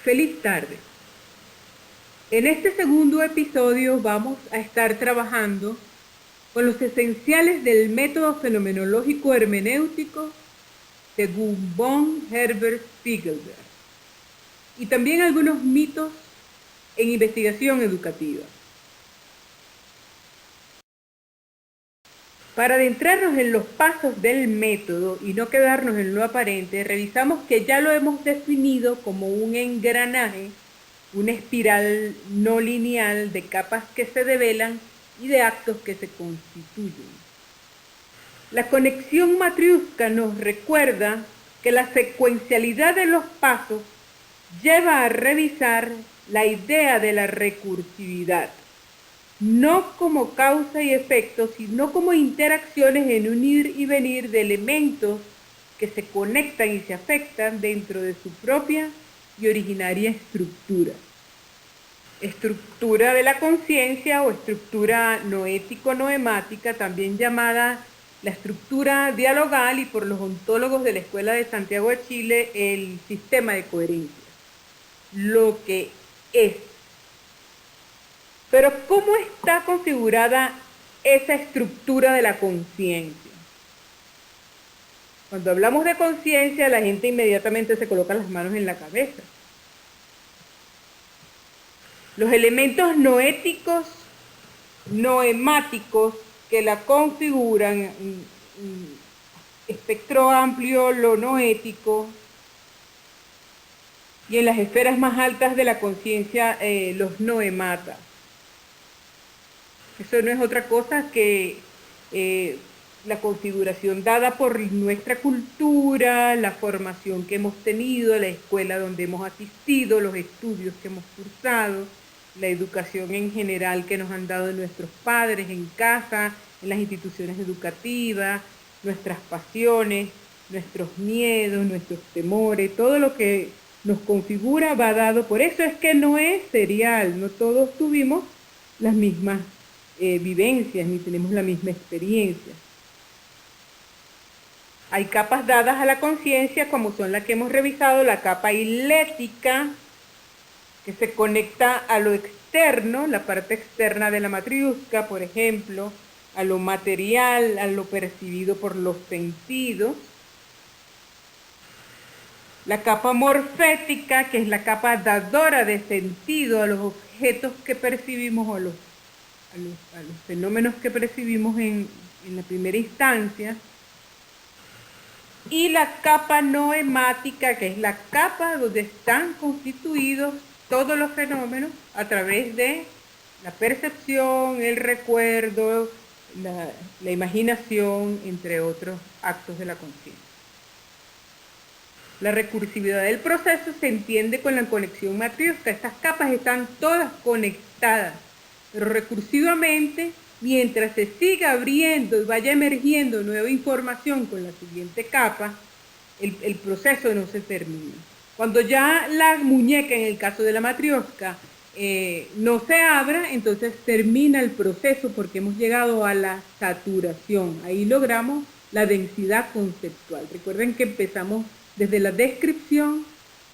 Feliz tarde. En este segundo episodio vamos a estar trabajando con los esenciales del método fenomenológico hermenéutico según von Herbert Spiegelberg y también algunos mitos en investigación educativa. Para adentrarnos en los pasos del método y no quedarnos en lo aparente, revisamos que ya lo hemos definido como un engranaje, una espiral no lineal de capas que se develan y de actos que se constituyen. La conexión matriusca nos recuerda que la secuencialidad de los pasos lleva a revisar la idea de la recursividad, no como causa y efecto, sino como interacciones en un ir y venir de elementos que se conectan y se afectan dentro de su propia y originaria estructura. Estructura de la conciencia o estructura noético-noemática, también llamada la estructura dialogal y por los ontólogos de la Escuela de Santiago de Chile, el sistema de coherencia. Lo que es. Pero ¿cómo está configurada esa estructura de la conciencia? Cuando hablamos de conciencia, la gente inmediatamente se coloca las manos en la cabeza. Los elementos noéticos, noemáticos que la configuran, espectro amplio, lo noético, y en las esferas más altas de la conciencia, los noematas. Eso no es otra cosa que la configuración dada por nuestra cultura, la formación que hemos tenido, la escuela donde hemos asistido, los estudios que hemos cursado, la educación en general que nos han dado nuestros padres en casa, en las instituciones educativas, nuestras pasiones, nuestros miedos, nuestros temores, todo lo que nos configura va dado. Por eso es que no es serial, no todos tuvimos las mismas vivencias, ni tenemos la misma experiencia. Hay capas dadas a la conciencia, como son las que hemos revisado, la capa hilética, que se conecta a lo externo, la parte externa de la matriusca, por ejemplo, a lo material, a lo percibido por los sentidos. La capa morfética, que es la capa dadora de sentido a los objetos que percibimos o a los fenómenos que percibimos en la primera instancia. Y la capa noemática, que es la capa donde están constituidos todos los fenómenos a través de la percepción, el recuerdo, la imaginación, entre otros actos de la conciencia. La recursividad del proceso se entiende con la conexión matriusca. Estas capas están todas conectadas, pero recursivamente, mientras se siga abriendo y vaya emergiendo nueva información con la siguiente capa, el proceso no se termina. Cuando ya la muñeca, en el caso de la matriosca, no se abra, entonces termina el proceso porque hemos llegado a la saturación. Ahí logramos la densidad conceptual. Recuerden que empezamos desde la descripción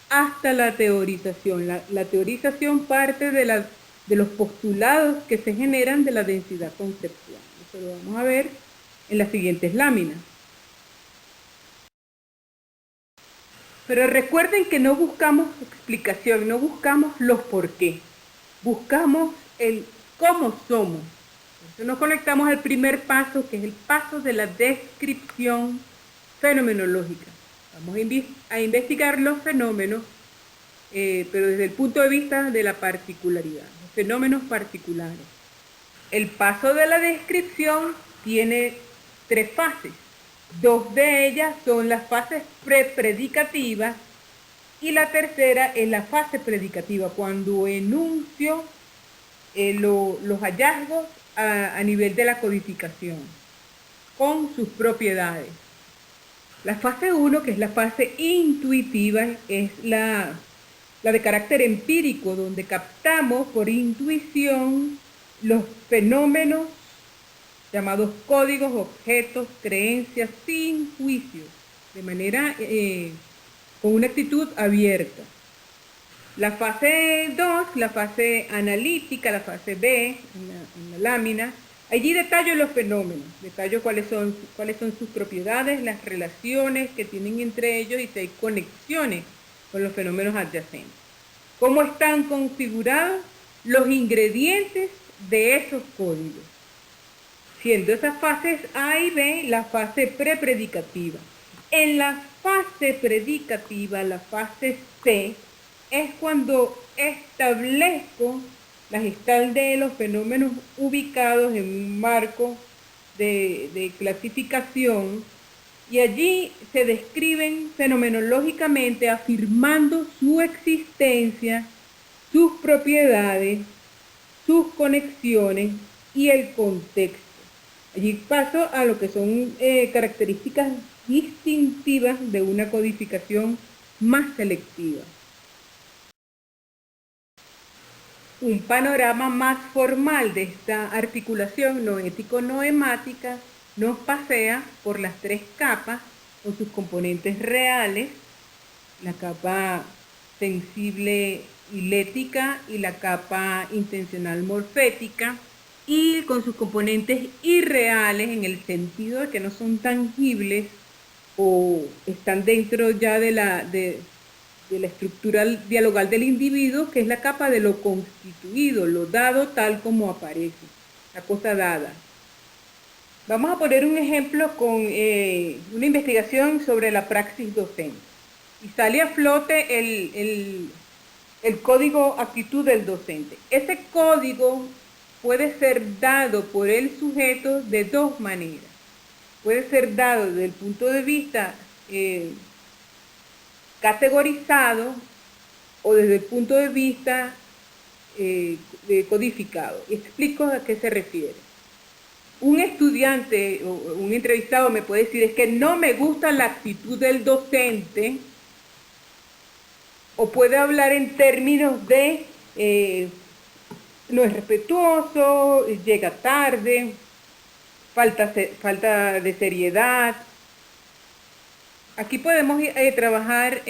hasta la teorización. La teorización parte de los postulados que se generan de la densidad conceptual. Eso lo vamos a ver en las siguientes láminas. Pero recuerden que no buscamos explicación, no buscamos los por qué. Buscamos el cómo somos. Entonces nos conectamos al primer paso, que es el paso de la descripción fenomenológica. Vamos a investigar los fenómenos, pero desde el punto de vista de la particularidad, los fenómenos particulares. El paso de la descripción tiene 3 fases. 2 de ellas son las fases prepredicativas y la tercera es la fase predicativa, cuando enuncio los hallazgos a nivel de la codificación, con sus propiedades. La fase 1, que es la fase intuitiva, es la de carácter empírico, donde captamos por intuición los fenómenos llamados códigos, objetos, creencias, sin juicio, de manera, con una actitud abierta. La fase 2, la fase analítica, la fase B, en la lámina, allí detallo los fenómenos, detallo cuáles son sus propiedades, las relaciones que tienen entre ellos y si hay conexiones con los fenómenos adyacentes. ¿Cómo están configurados los ingredientes de esos códigos? Siendo esas fases A y B la fase prepredicativa. En la fase predicativa, la fase C, es cuando establezco la gestal de los fenómenos ubicados en un marco de clasificación y allí se describen fenomenológicamente afirmando su existencia, sus propiedades, sus conexiones y el contexto. Allí paso a lo que son características distintivas de una codificación más selectiva. Un panorama más formal de esta articulación noético-noemática nos pasea por las tres capas con sus componentes reales, la capa sensible hilética y la capa intencional morfética, y con sus componentes irreales en el sentido de que no son tangibles o están dentro ya de la estructura dialogal del individuo, que es la capa de lo constituido, lo dado tal como aparece, la cosa dada. Vamos a poner un ejemplo con una investigación sobre la praxis docente. Y sale a flote el código actitud del docente. Ese código puede ser dado por el sujeto de dos maneras. Puede ser dado desde el punto de vista categorizado o desde el punto de vista codificado. Explico a qué se refiere. Un estudiante o un entrevistado me puede decir, es que no me gusta la actitud del docente, o puede hablar en términos de no es respetuoso, llega tarde, falta de seriedad. Aquí podemos trabajar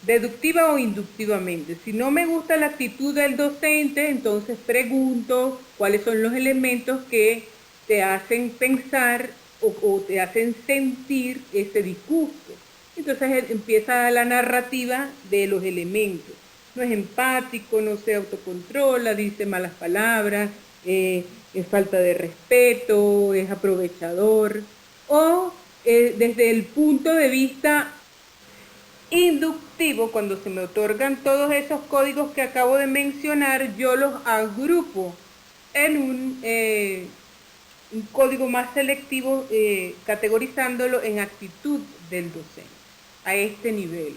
deductiva o inductivamente. Si no me gusta la actitud del docente, entonces pregunto cuáles son los elementos que te hacen pensar o te hacen sentir ese disgusto. Entonces empieza la narrativa de los elementos. No es empático, no se autocontrola, dice malas palabras, es falta de respeto, es aprovechador. O desde el punto de vista inductivo, cuando se me otorgan todos esos códigos que acabo de mencionar, yo los agrupo en un código más selectivo, categorizándolo en actitud del docente, a este nivel.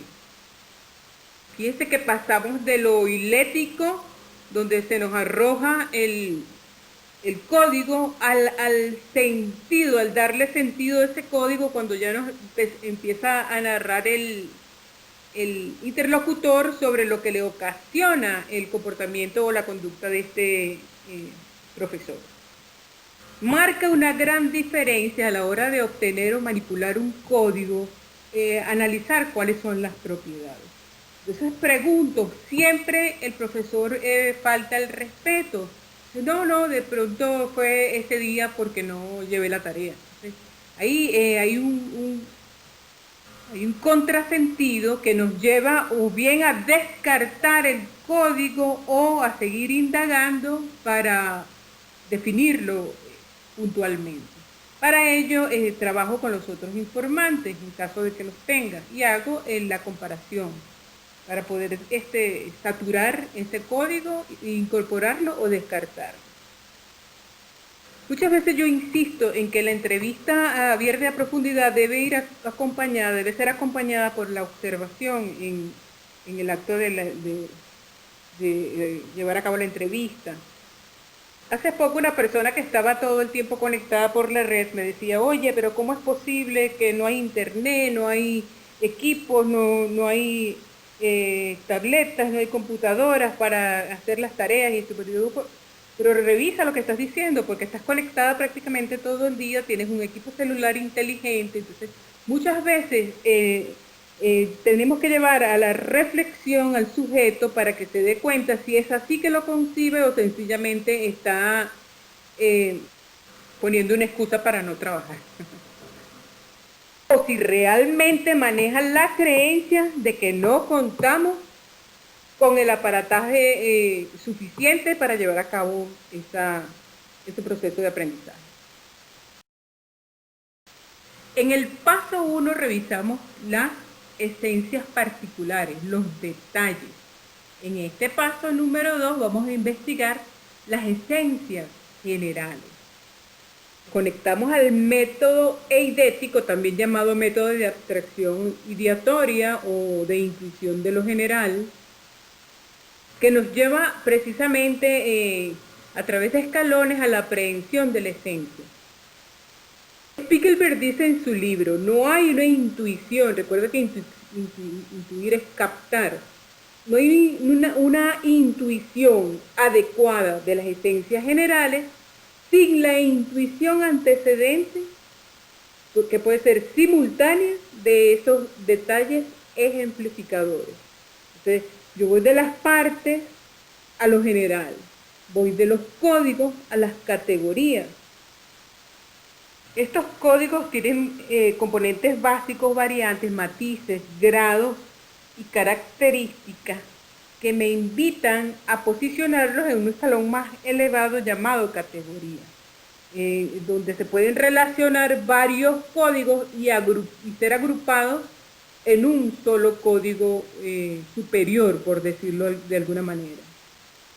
Fíjense que pasamos de lo hilético, donde se nos arroja el código, al sentido, al darle sentido a ese código, cuando ya nos empieza a narrar el interlocutor sobre lo que le ocasiona el comportamiento o la conducta de este profesor. Marca una gran diferencia a la hora de obtener o manipular un código, analizar cuáles son las propiedades. Entonces pregunto, ¿siempre el profesor falta el respeto? No, de pronto fue ese día porque no llevé la tarea. Entonces, ahí hay un contrasentido que nos lleva o bien a descartar el código o a seguir indagando para definirlo puntualmente. Para ello trabajo con los otros informantes en caso de que los tenga y hago la comparación para poder saturar ese código, incorporarlo o descartarlo. Muchas veces yo insisto en que la entrevista abierta y a profundidad debe ser acompañada por la observación en el acto de llevar a cabo la entrevista. Hace poco una persona que estaba todo el tiempo conectada por la red me decía, oye, pero ¿cómo es posible que no hay internet, no hay equipos, no hay tabletas, no hay computadoras para hacer las tareas? Y pero revisa lo que estás diciendo, porque estás conectada prácticamente todo el día, tienes un equipo celular inteligente. Entonces muchas veces tenemos que llevar a la reflexión al sujeto para que se dé cuenta si es así que lo concibe o sencillamente está poniendo una excusa para no trabajar. O si realmente manejan la creencia de que no contamos con el aparataje suficiente para llevar a cabo ese proceso de aprendizaje. En el paso 1 revisamos las esencias particulares, los detalles. En este paso número 2 vamos a investigar las esencias generales. Conectamos al método eidético, también llamado método de abstracción ideatoria o de intuición de lo general, que nos lleva precisamente a través de escalones a la aprehensión de la esencia. Spiegelberg dice en su libro, no hay una intuición, recuerda que intuir es captar, no hay una intuición adecuada de las esencias generales sin la intuición antecedente, que puede ser simultánea, de esos detalles ejemplificadores. Entonces, yo voy de las partes a lo general, voy de los códigos a las categorías. Estos códigos tienen componentes básicos, variantes, matices, grados y características que me invitan a posicionarlos en un escalón más elevado llamado categoría, donde se pueden relacionar varios códigos y ser agrupados en un solo código superior, por decirlo de alguna manera.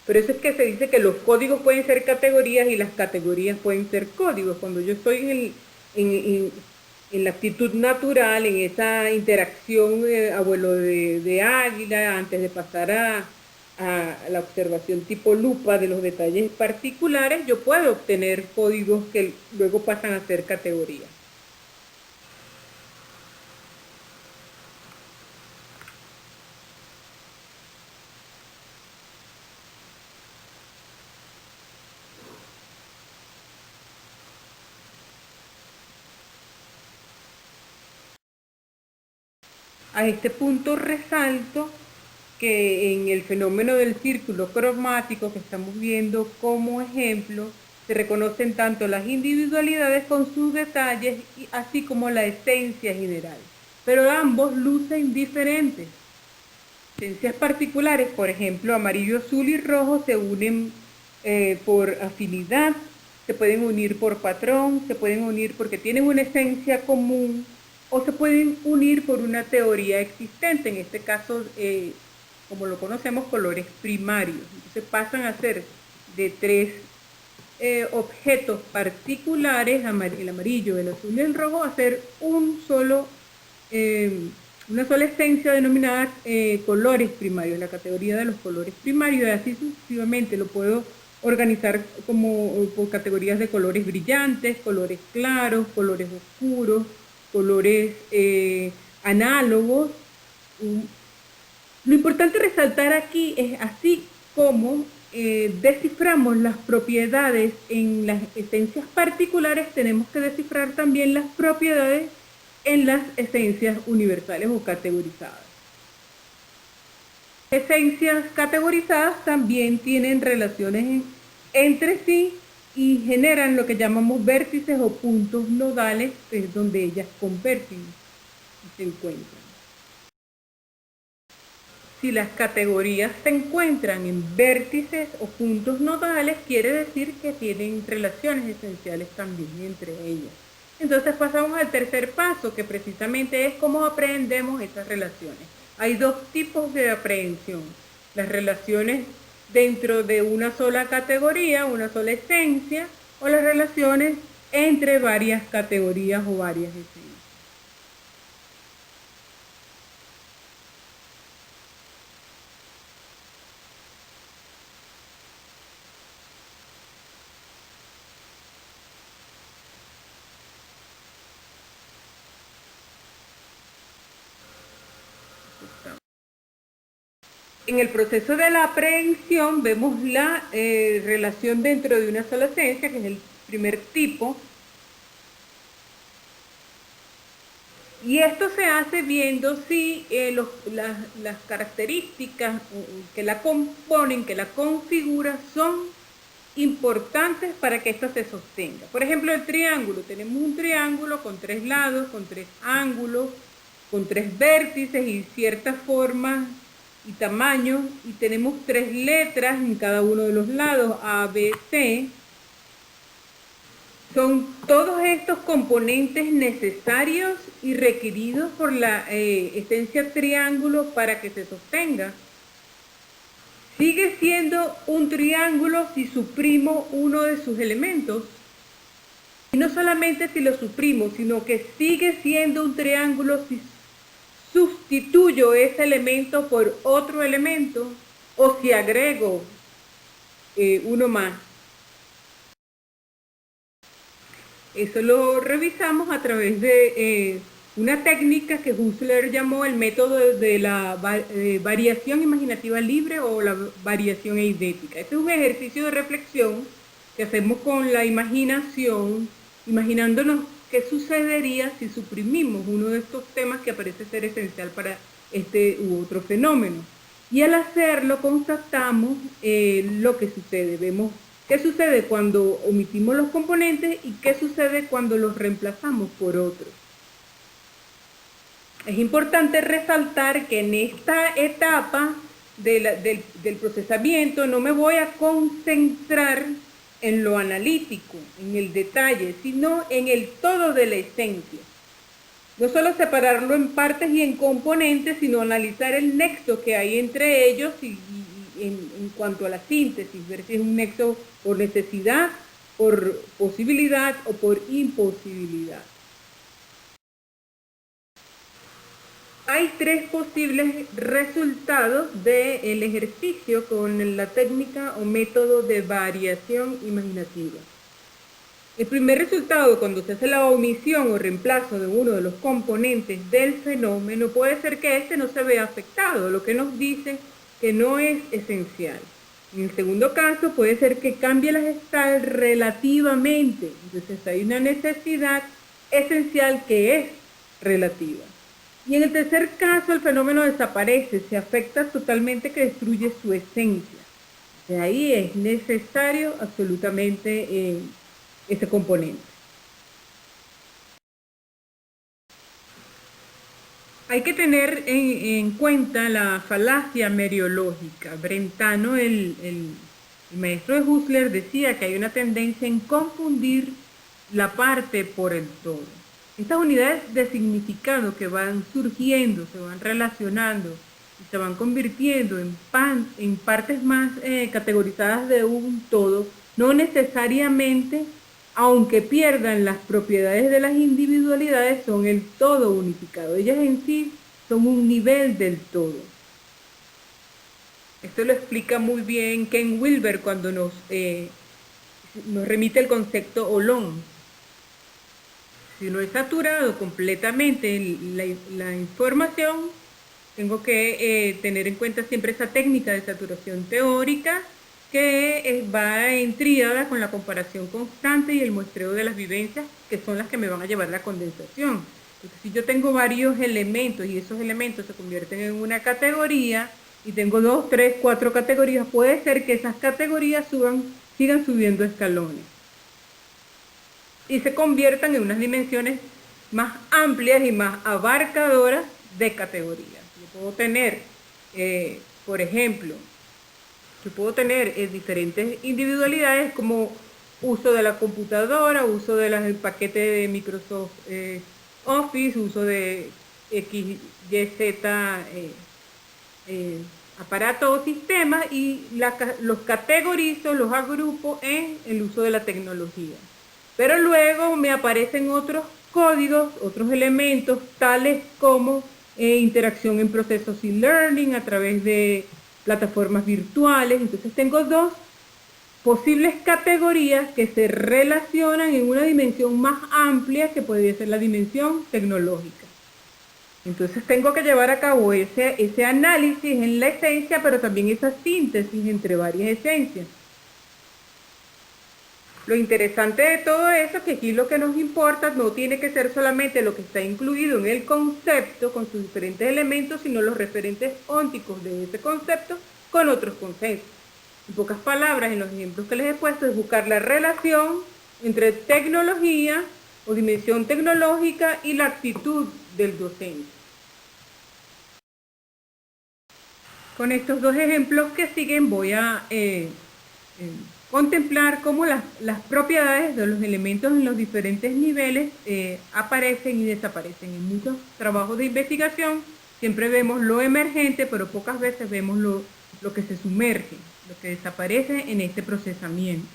Por eso es que se dice que los códigos pueden ser categorías y las categorías pueden ser códigos. Cuando yo estoy en la actitud natural, en esa interacción abuelo de águila, antes de pasar a la observación tipo lupa de los detalles particulares, yo puedo obtener códigos que luego pasan a ser categorías. A este punto resalto que en el fenómeno del círculo cromático que estamos viendo como ejemplo, se reconocen tanto las individualidades con sus detalles, así como la esencia general, pero ambos lucen diferentes. Esencias particulares, por ejemplo, amarillo, azul y rojo, se unen por afinidad, se pueden unir por patrón, se pueden unir porque tienen una esencia común, o se pueden unir por una teoría existente, en este caso, como lo conocemos, colores primarios. Entonces pasan a ser de tres objetos particulares, el amarillo, el azul y el rojo, a ser una sola esencia denominada colores primarios, la categoría de los colores primarios, y así sucesivamente lo puedo organizar como por categorías de colores brillantes, colores claros, colores oscuros, colores análogos. Lo importante resaltar aquí es así como desciframos las propiedades en las esencias particulares, tenemos que descifrar también las propiedades en las esencias universales o categorizadas. Esencias categorizadas también tienen relaciones entre sí y generan lo que llamamos vértices o puntos nodales, que es donde ellas convergen y se encuentran. Si las categorías se encuentran en vértices o puntos nodales, quiere decir que tienen relaciones esenciales también entre ellas. Entonces pasamos al tercer paso, que precisamente es cómo aprendemos esas relaciones. Hay dos tipos de aprehensión: las relaciones dentro de una sola categoría, una sola esencia, o las relaciones entre varias categorías o varias esencias. En el proceso de la aprehensión vemos la relación dentro de una sola esencia, que es el primer tipo. Y esto se hace viendo si las características que la componen, que la configuran, son importantes para que esto se sostenga. Por ejemplo, el triángulo. Tenemos un triángulo con 3 lados, con 3 ángulos, con 3 vértices y ciertas formas y tamaños. Y tenemos 3 letras en cada uno de los lados, A, B, C. Son todos estos componentes necesarios y requeridos por la esencia triángulo para que se sostenga. Sigue siendo un triángulo si suprimo uno de sus elementos. Y no solamente si lo suprimo, sino que sigue siendo un triángulo si sustituyo ese elemento por otro elemento o si agrego uno más. Eso lo revisamos a través de una técnica que Husserl llamó el método de la variación imaginativa libre o la variación eidética. Este es un ejercicio de reflexión que hacemos con la imaginación, imaginándonos qué sucedería si suprimimos uno de estos temas que parece ser esencial para este u otro fenómeno. Y al hacerlo constatamos lo que sucede. Vemos qué sucede cuando omitimos los componentes y qué sucede cuando los reemplazamos por otros. Es importante resaltar que en esta etapa del procesamiento no me voy a concentrar en lo analítico, en el detalle, sino en el todo de la esencia. No solo separarlo en partes y en componentes, sino analizar el nexo que hay entre ellos y en cuanto a la síntesis, ver si es un nexo por necesidad, por posibilidad o por imposibilidad. Hay 3 posibles resultados del ejercicio con la técnica o método de variación imaginativa. El primer resultado, cuando se hace la omisión o reemplazo de uno de los componentes del fenómeno, puede ser que este no se vea afectado, lo que nos dice que no es esencial. En el segundo caso, puede ser que cambie la gestal relativamente. Entonces hay una necesidad esencial que es relativa. Y en el tercer caso, el fenómeno desaparece, se afecta totalmente, que destruye su esencia. De ahí es necesario absolutamente ese componente. Hay que tener en cuenta la falacia meriológica. Brentano, el maestro de Husserl, decía que hay una tendencia en confundir la parte por el todo. Estas unidades de significado que van surgiendo, se van relacionando y se van convirtiendo en partes más categorizadas de un todo, no necesariamente, aunque pierdan las propiedades de las individualidades, son el todo unificado. Ellas en sí son un nivel del todo. Esto lo explica muy bien Ken Wilber cuando nos remite el concepto Olón. Si no he saturado completamente la información, tengo que tener en cuenta siempre esa técnica de saturación teórica que va en tríada con la comparación constante y el muestreo de las vivencias, que son las que me van a llevar a la condensación. Entonces, si yo tengo varios elementos y esos elementos se convierten en una categoría y tengo 2, 3, 4 categorías, puede ser que esas categorías sigan subiendo escalones y se conviertan en unas dimensiones más amplias y más abarcadoras de categorías. Yo puedo tener, por ejemplo, diferentes individualidades como uso de la computadora, uso del paquete de Microsoft Office, uso de XYZ aparatos o sistemas, y los categorizo, los agrupo en el uso de la tecnología. Pero luego me aparecen otros códigos, otros elementos, tales como interacción en procesos e-learning a través de plataformas virtuales. Entonces tengo 2 posibles categorías que se relacionan en una dimensión más amplia, que podría ser la dimensión tecnológica. Entonces tengo que llevar a cabo ese análisis en la esencia, pero también esa síntesis entre varias esencias. Lo interesante de todo eso es que aquí lo que nos importa no tiene que ser solamente lo que está incluido en el concepto con sus diferentes elementos, sino los referentes ónticos de ese concepto con otros conceptos. En pocas palabras, en los ejemplos que les he puesto, es buscar la relación entre tecnología o dimensión tecnológica y la actitud del docente. Con estos dos ejemplos que siguen voy a contemplar cómo las propiedades de los elementos en los diferentes niveles aparecen y desaparecen. En muchos trabajos de investigación siempre vemos lo emergente, pero pocas veces vemos lo que se sumerge, lo que desaparece en este procesamiento.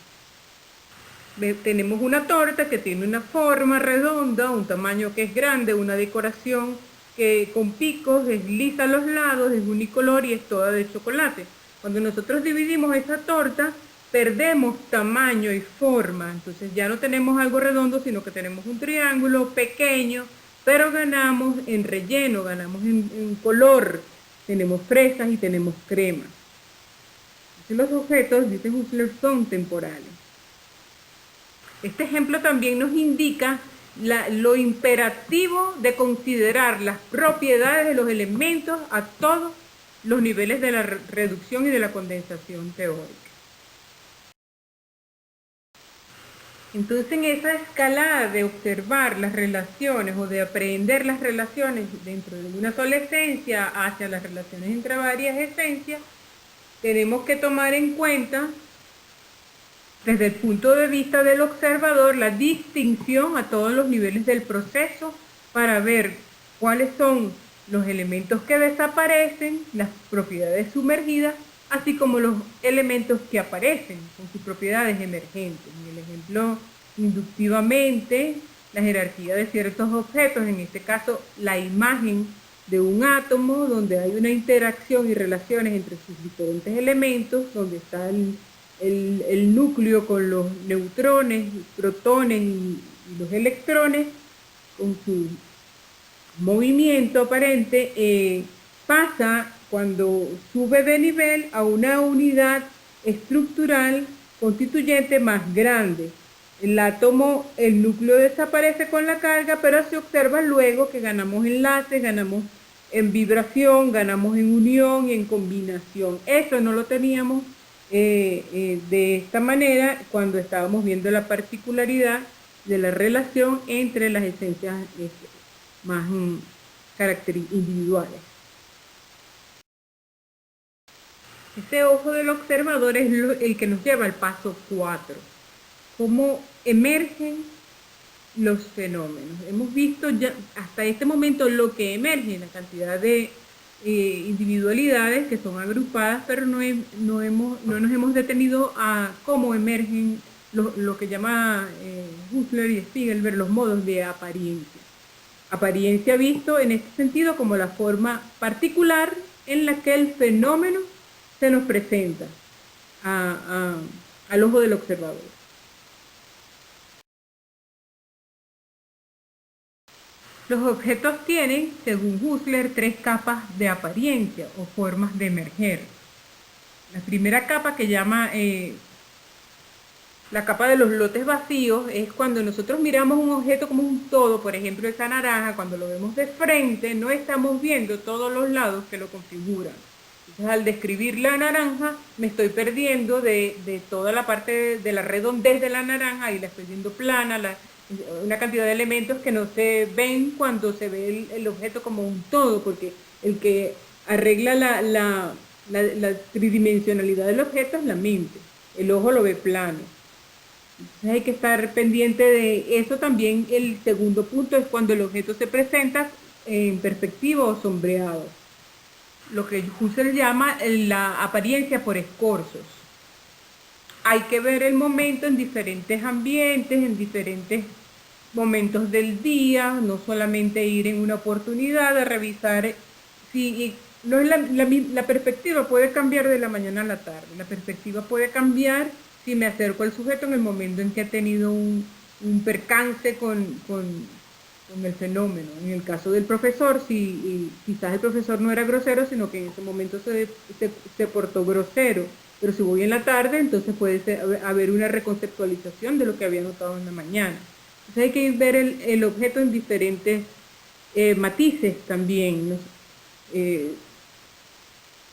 Tenemos una torta que tiene una forma redonda, un tamaño que es grande, una decoración que con picos es lisa a los lados, es unicolor y es toda de chocolate. Cuando nosotros dividimos esa torta, perdemos tamaño y forma, entonces ya no tenemos algo redondo, sino que tenemos un triángulo pequeño, pero ganamos en relleno, ganamos en color, tenemos fresas y tenemos crema. Entonces los objetos, dice Husserl, son temporales. Este ejemplo también nos indica lo imperativo de considerar las propiedades de los elementos a todos los niveles de la reducción y de la condensación teórica. Entonces, en esa escalada de observar las relaciones o de aprender las relaciones dentro de una sola esencia hacia las relaciones entre varias esencias, tenemos que tomar en cuenta, desde el punto de vista del observador, la distinción a todos los niveles del proceso para ver cuáles son los elementos que desaparecen, las propiedades sumergidas, así como los elementos que aparecen con sus propiedades emergentes. En el ejemplo, inductivamente, la jerarquía de ciertos objetos, en este caso la imagen de un átomo, donde hay una interacción y relaciones entre sus diferentes elementos, donde está el núcleo con los neutrones, protones y los electrones, con su movimiento aparente, pasa cuando sube de nivel a una unidad estructural constituyente más grande. El átomo, el núcleo desaparece con la carga, pero se observa luego que ganamos enlaces, ganamos en vibración, ganamos en unión y en combinación. Eso no lo teníamos de esta manera cuando estábamos viendo la particularidad de la relación entre las esencias más individuales. Este ojo del observador es el que nos lleva al paso 4. Cómo emergen los fenómenos. Hemos visto ya hasta este momento lo que emerge, la cantidad de individualidades que son agrupadas, pero no nos hemos detenido a cómo emergen lo que llama Husserl y Spiegelberg los modos de apariencia. Apariencia visto en este sentido como la forma particular en la que el fenómeno se nos presenta al ojo del observador. Los objetos tienen, según Husserl, 3 capas de apariencia o formas de emerger. La primera capa, que llama la capa de los lotes vacíos, es cuando nosotros miramos un objeto como un todo. Por ejemplo, esa naranja, cuando lo vemos de frente, no estamos viendo todos los lados que lo configuran. Entonces, al describir la naranja, me estoy perdiendo de toda la parte de la redondez de la naranja y la estoy viendo plana, una cantidad de elementos que no se ven cuando se ve el objeto como un todo, porque el que arregla la tridimensionalidad del objeto es la mente, el ojo lo ve plano. Entonces hay que estar pendiente de eso también. El segundo punto es cuando el objeto se presenta en perspectiva o sombreado, lo que Husserl llama la apariencia por escorzos. Hay que ver el momento en diferentes ambientes, en diferentes momentos del día, no solamente ir en una oportunidad de revisar si no es la perspectiva puede cambiar de la mañana a la tarde. La perspectiva puede cambiar si me acerco al sujeto en el momento en que ha tenido un percance con el fenómeno. En el caso del profesor, si quizás el profesor no era grosero, sino que en ese momento se portó grosero. Pero si voy en la tarde, entonces haber una reconceptualización de lo que había notado en la mañana. Entonces hay que ver el objeto en diferentes matices también, ¿no?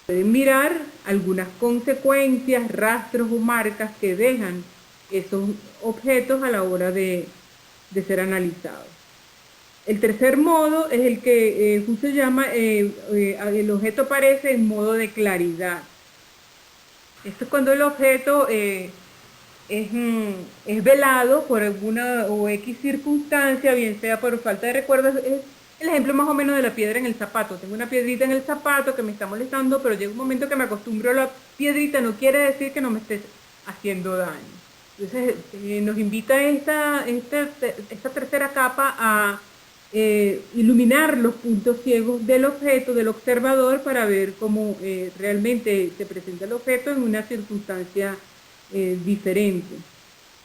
Pueden mirar algunas consecuencias, rastros o marcas que dejan esos objetos a la hora de ser analizados. El tercer modo es el que se llama, el objeto aparece en modo de claridad. Esto es cuando el objeto es velado por alguna o X circunstancia, bien sea por falta de recuerdos. Es el ejemplo más o menos de la piedra en el zapato. Tengo una piedrita en el zapato que me está molestando, pero llega un momento que me acostumbro a la piedrita, no quiere decir que no me esté haciendo daño. Entonces nos invita esta tercera capa a iluminar los puntos ciegos del objeto, del observador, para ver cómo realmente se presenta el objeto en una circunstancia diferente.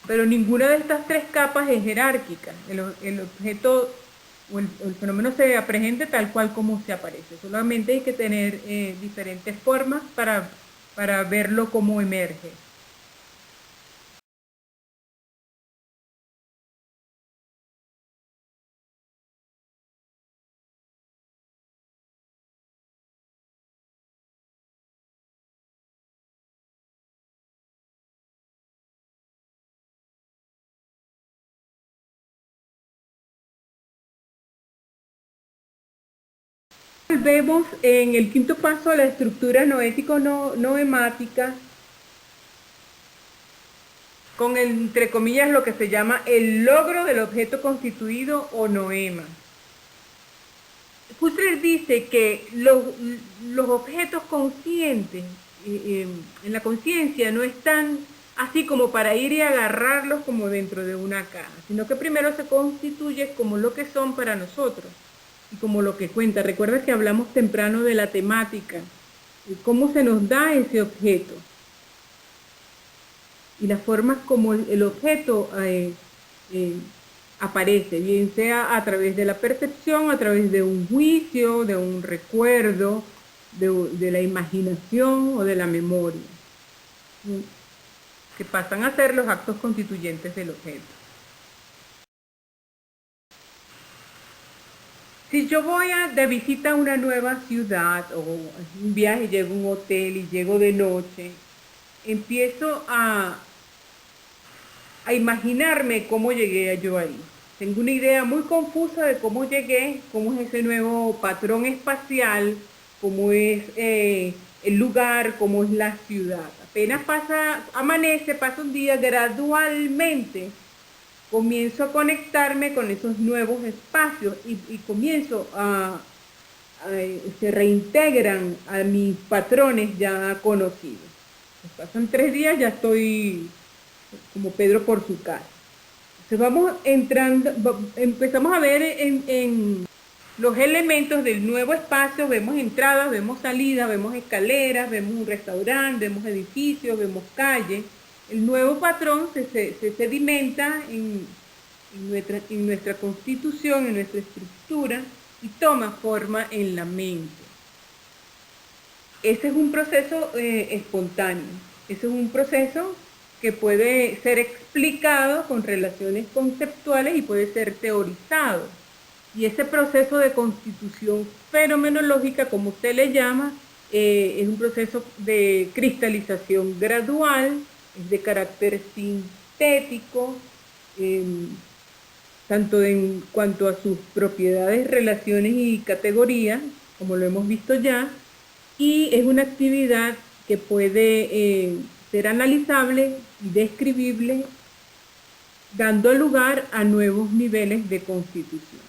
Pero ninguna de estas tres capas es jerárquica. El objeto o el fenómeno se presenta tal cual como se aparece. Solamente hay que tener diferentes formas para verlo como emerge. Vemos en el quinto paso la estructura noético-noemática con entre comillas lo que se llama el logro del objeto constituido o noema. Husserl dice que los objetos conscientes en la conciencia no están así como para ir y agarrarlos como dentro de una caja, sino que primero se constituye como lo que son para nosotros y como lo que cuenta. Recuerda que hablamos temprano de la temática, y cómo se nos da ese objeto y las formas como el objeto aparece, bien sea a través de la percepción, a través de un juicio, de un recuerdo, de la imaginación o de la memoria, que pasan a ser los actos constituyentes del objeto. Si yo voy de visita a una nueva ciudad o un viaje, llego a un hotel y llego de noche, empiezo a imaginarme cómo llegué yo ahí. Tengo una idea muy confusa de cómo llegué, cómo es ese nuevo patrón espacial, cómo es el lugar, cómo es la ciudad. Apenas amanece, pasa un día, gradualmente comienzo a conectarme con esos nuevos espacios y comienzo se reintegran a mis patrones ya conocidos. Pasan 3 días, ya estoy como Pedro por su casa. Entonces vamos entrando, empezamos a ver en los elementos del nuevo espacio, vemos entradas, vemos salidas, vemos escaleras, vemos un restaurante, vemos edificios, vemos calles. El nuevo patrón se sedimenta en nuestra constitución, en nuestra estructura y toma forma en la mente. Ese es un proceso espontáneo, ese es un proceso que puede ser explicado con relaciones conceptuales y puede ser teorizado. Y ese proceso de constitución fenomenológica, como usted le llama, es un proceso de cristalización gradual, es de carácter sintético, tanto en cuanto a sus propiedades, relaciones y categorías, como lo hemos visto ya, y es una actividad que puede ser analizable y describible, dando lugar a nuevos niveles de constitución.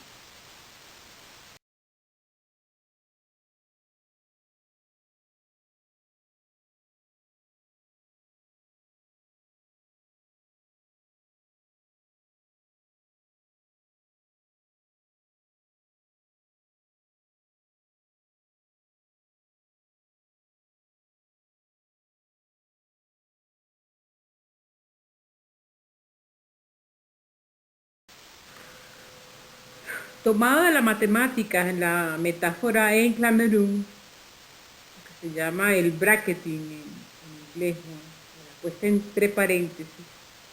Tomado de la matemática, en la metáfora en Clameroon, que se llama el bracketing complejo, la puesta entre paréntesis,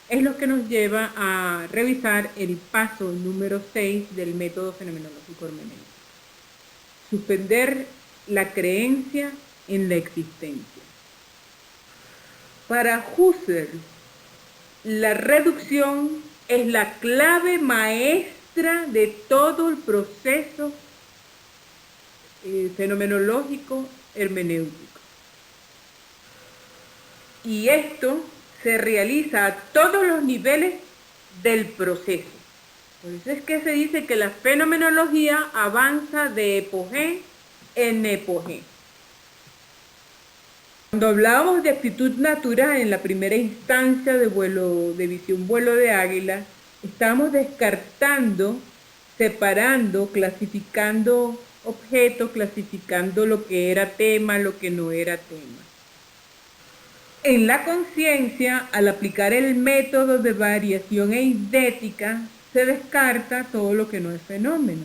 es lo que nos lleva a revisar el paso número 6 del método fenomenológico hermenéutico. Suspender la creencia en la existencia. Para Husserl, la reducción es la clave maestra de todo el proceso fenomenológico hermenéutico. Y esto se realiza a todos los niveles del proceso. Por eso es que se dice que la fenomenología avanza de epogé en epogé. Cuando hablábamos de actitud natural en la primera instancia de visión vuelo de águila, estamos descartando, separando, clasificando objetos, clasificando lo que era tema, lo que no era tema. En la conciencia, al aplicar el método de variación eidética, se descarta todo lo que no es fenómeno.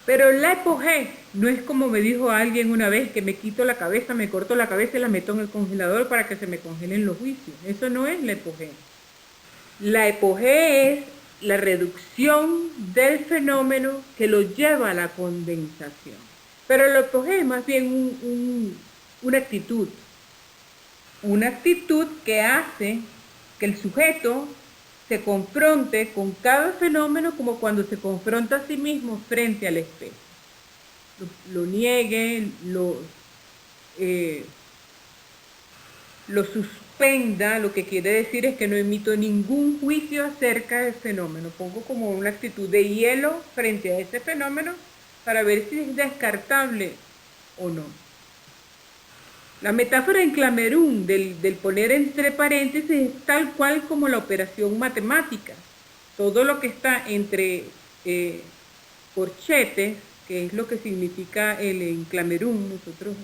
Pero la epogé no es como me dijo alguien una vez, que me quito la cabeza, me corto la cabeza y la meto en el congelador para que se me congelen los juicios. Eso no es la epogé. La epogé es la reducción del fenómeno que lo lleva a la condensación. Pero la epogé es más bien una actitud. Una actitud que hace que el sujeto se confronte con cada fenómeno como cuando se confronta a sí mismo frente al espejo. Lo niegue, lo suspenda, lo que quiere decir es que no emito ningún juicio acerca del fenómeno. Pongo como una actitud de hielo frente a ese fenómeno para ver si es descartable o no. La metáfora en Clamerún del poner entre paréntesis es tal cual como la operación matemática. Todo lo que está entre corchetes, que es lo que significa el en Clamerún, nosotros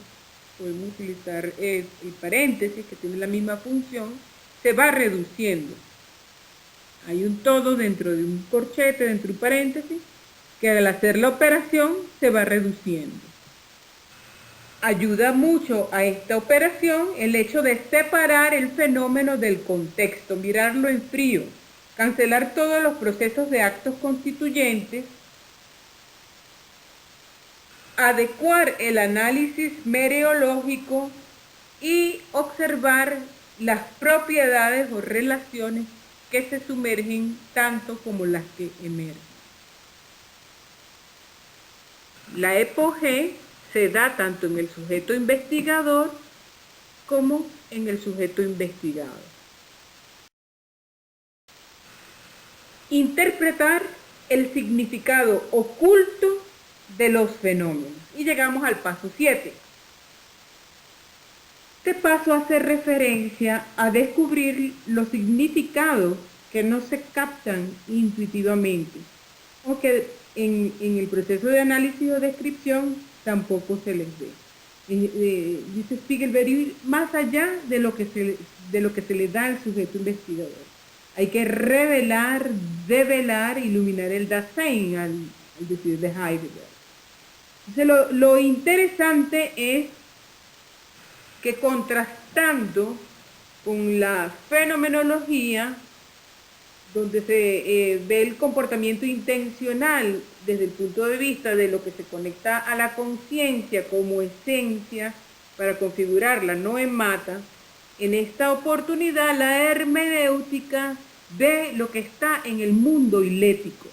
podemos utilizar el paréntesis, que tiene la misma función, se va reduciendo. Hay un todo dentro de un corchete, dentro de un paréntesis, que al hacer la operación se va reduciendo. Ayuda mucho a esta operación el hecho de separar el fenómeno del contexto, mirarlo en frío, cancelar todos los procesos de actos constituyentes, adecuar el análisis mereológico y observar las propiedades o relaciones que se sumergen tanto como las que emergen. La epogé se da tanto en el sujeto investigador como en el sujeto investigado. Interpretar el significado oculto de los fenómenos. Y llegamos al paso 7. Este paso hace referencia a descubrir los significados que no se captan intuitivamente o que en el proceso de análisis o descripción tampoco se les ve. Dice Spiegelberg, ir más allá de lo que se le da al sujeto investigador. Hay que revelar, develar, iluminar el Dasein, al decir de Heidegger. Entonces, lo interesante es que contrastando con la fenomenología, donde se ve el comportamiento intencional desde el punto de vista de lo que se conecta a la conciencia como esencia para configurarla, no en mata, en esta oportunidad la hermenéutica ve lo que está en el mundo hilético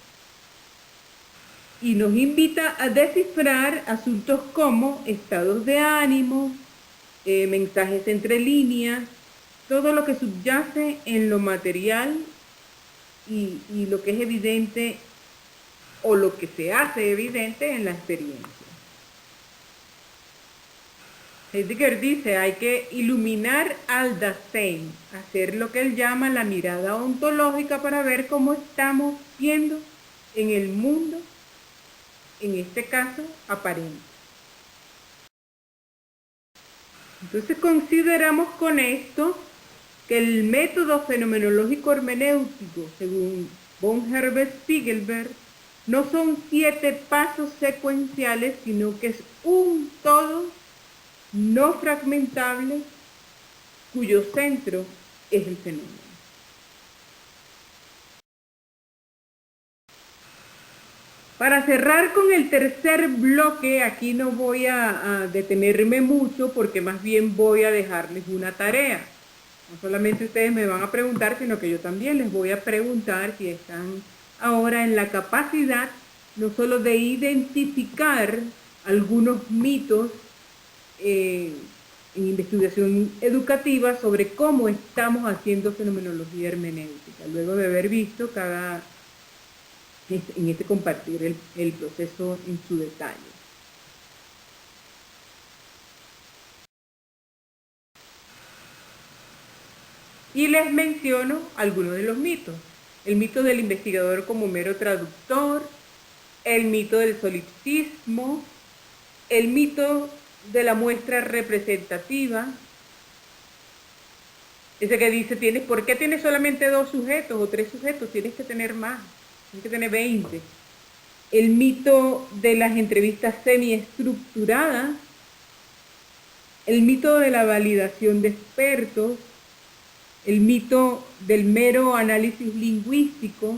y nos invita a descifrar asuntos como estados de ánimo, mensajes entre líneas, todo lo que subyace en lo material y lo que es evidente o lo que se hace evidente en la experiencia. Heidegger dice, hay que iluminar al Dasein, hacer lo que él llama la mirada ontológica para ver cómo estamos viendo en el mundo, en este caso, aparente. Entonces consideramos con esto que el método fenomenológico hermenéutico, según von Herbert Spiegelberg, no son 7 pasos secuenciales, sino que es un todo no fragmentable cuyo centro es el fenómeno. Para cerrar con el tercer bloque, aquí no voy a detenerme mucho porque más bien voy a dejarles una tarea. No solamente ustedes me van a preguntar, sino que yo también les voy a preguntar si están ahora en la capacidad no solo de identificar algunos mitos en investigación educativa sobre cómo estamos haciendo fenomenología hermenéutica, luego de haber visto en este compartir el proceso en su detalle. Y les menciono algunos de los mitos. El mito del investigador como mero traductor, el mito del solipsismo, el mito de la muestra representativa, ese que dice, ¿por qué tienes solamente 2 sujetos o 3 sujetos? Tienes que tener más, tienes que tener 20. El mito de las entrevistas semiestructuradas, el mito de la validación de expertos, el mito del mero análisis lingüístico,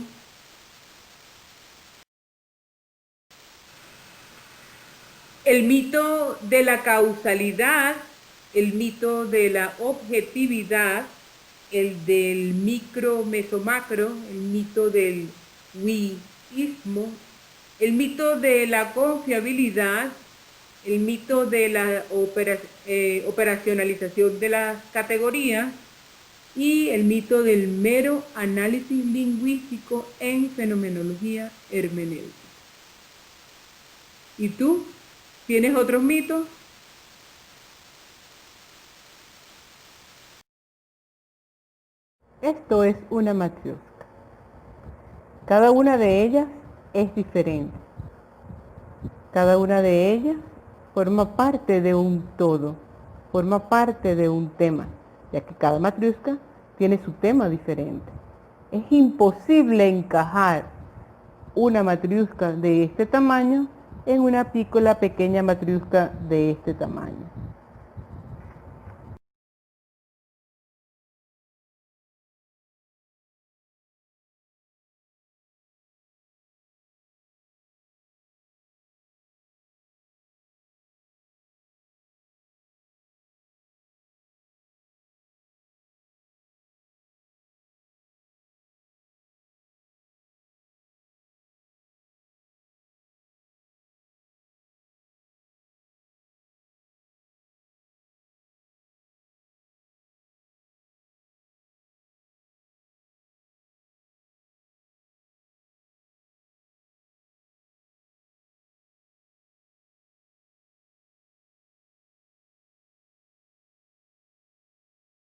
el mito de la causalidad, el mito de la objetividad, el del micro, meso, macro, el mito del wiismo, el mito de la confiabilidad, el mito de la operacionalización de las categorías y el mito del mero análisis lingüístico en fenomenología hermenéutica. ¿Y tú? ¿Tienes otros mitos? Esto es una matrioshka. Cada una de ellas es diferente. Cada una de ellas forma parte de un todo, forma parte de un tema, ya que cada matrioshka tiene su tema diferente. Es imposible encajar una matrioshka de este tamaño en una pícola pequeña matrioshka de este tamaño.